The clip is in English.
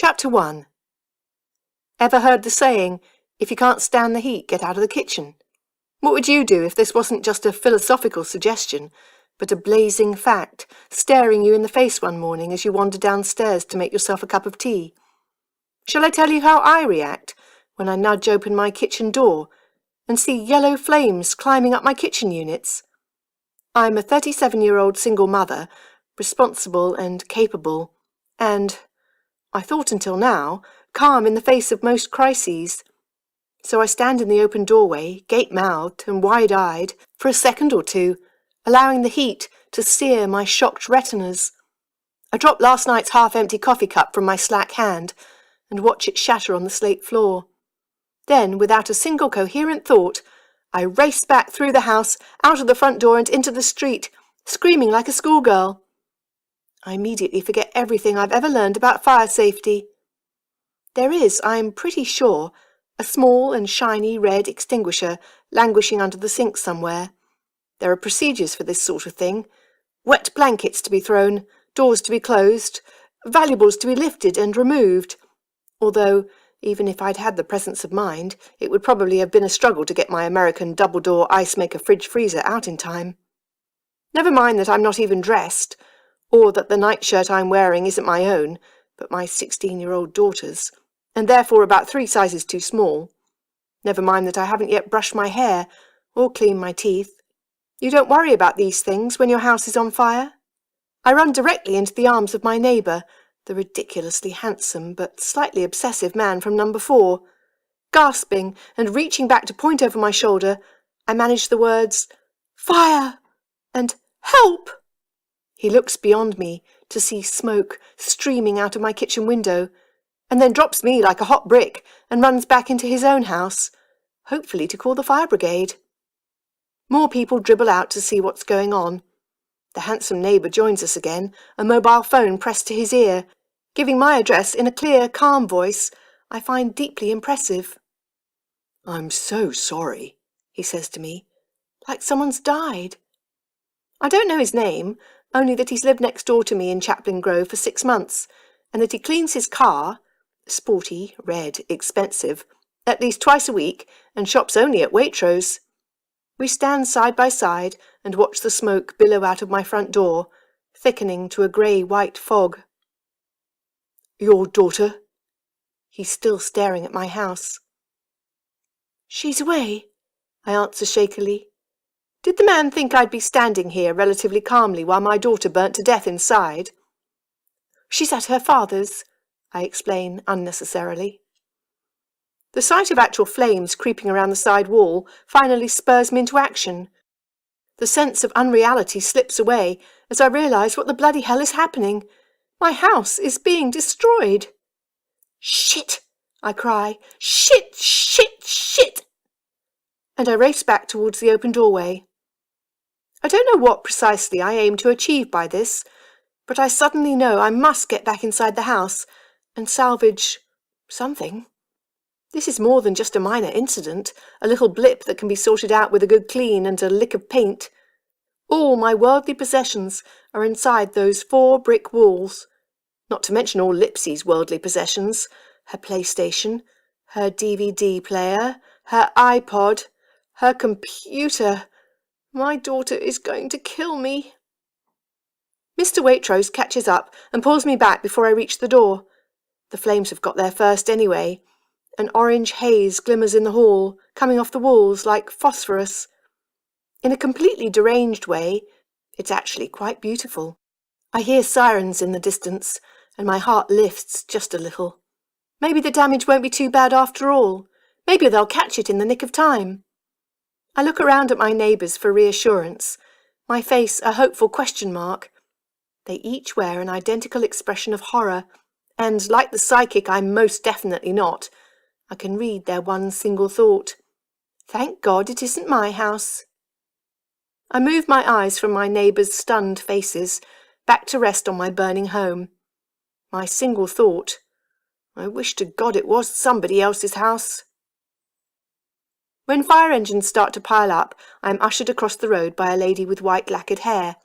Chapter 1. Ever heard the saying, if you can't stand the heat, get out of the kitchen? What would you do if this wasn't just a philosophical suggestion, but a blazing fact, staring you in the face one morning as you wander downstairs to make yourself a cup of tea? Shall I tell you how I react when I nudge open my kitchen door and see yellow flames climbing up my kitchen units? I'm a 37-year-old single mother, responsible and capable, and, I thought until now, calm in the face of most crises. So I stand in the open doorway, gape-mouthed and wide-eyed, for a second or two, allowing the heat to sear my shocked retinas. I drop last night's half-empty coffee cup from my slack hand and watch it shatter on the slate floor. Then, without a single coherent thought, I race back through the house, out of the front door and into the street, screaming like a schoolgirl. I immediately forget everything I've ever learned about fire safety. There is, I'm pretty sure, a small and shiny red extinguisher languishing under the sink somewhere. There are procedures for this sort of thing. Wet blankets to be thrown, doors to be closed, valuables to be lifted and removed. Although, even if I'd had the presence of mind, it would probably have been a struggle to get my American double-door ice-maker fridge-freezer out in time. Never mind that I'm not even dressed, or that the nightshirt I'm wearing isn't my own, but my 16-year-old daughter's, and therefore about 3 sizes too small. Never mind that I haven't yet brushed my hair or cleaned my teeth. You don't worry about these things when your house is on fire. I run directly into the arms of my neighbour, the ridiculously handsome but slightly obsessive man from number 4. Gasping and reaching back to point over my shoulder, I manage the words, "Fire!" and "Help!" He looks beyond me to see smoke streaming out of my kitchen window, and then drops me like a hot brick and runs back into his own house, hopefully to call the fire brigade. More people dribble out to see what's going on. The handsome neighbour joins us again, a mobile phone pressed to his ear, giving my address in a clear, calm voice I find deeply impressive. "I'm so sorry," he says to me, like someone's died. I don't know his name, only that he's lived next door to me in Chaplin Grove for 6 months, and that he cleans his car, sporty, red, expensive, at least twice a week, and shops only at Waitrose. We stand side by side and watch the smoke billow out of my front door, thickening to a grey-white fog. "Your daughter?" He's still staring at my house. "She's away," I answer shakily. Did the man think I'd be standing here relatively calmly while my daughter burnt to death inside? "She's at her father's," I explain unnecessarily. The sight of actual flames creeping around the side wall finally spurs me into action. The sense of unreality slips away as I realise what the bloody hell is happening. My house is being destroyed. "Shit!" I cry. "Shit! Shit! Shit!" And I race back towards the open doorway. I don't know what precisely I aim to achieve by this, but I suddenly know I must get back inside the house and salvage something. This is more than just a minor incident, a little blip that can be sorted out with a good clean and a lick of paint. All my worldly possessions are inside those 4 brick walls, not to mention all Lipsy's worldly possessions, her PlayStation, her DVD player, her iPod, her computer. My daughter is going to kill me. Mr. Waitrose catches up and pulls me back before I reach the door. The flames have got there first anyway. An orange haze glimmers in the hall, coming off the walls like phosphorus. In a completely deranged way, it's actually quite beautiful. I hear sirens in the distance, and my heart lifts just a little. Maybe the damage won't be too bad after all. Maybe they'll catch it in the nick of time. I look around at my neighbours for reassurance, my face a hopeful question mark. They each wear an identical expression of horror, and, like the psychic I'm most definitely not, I can read their one single thought. Thank God it isn't my house. I move my eyes from my neighbours' stunned faces back to rest on my burning home. My single thought, I wish to God it was somebody else's house. When fire engines start to pile up, I am ushered across the road by a lady with white lacquered hair.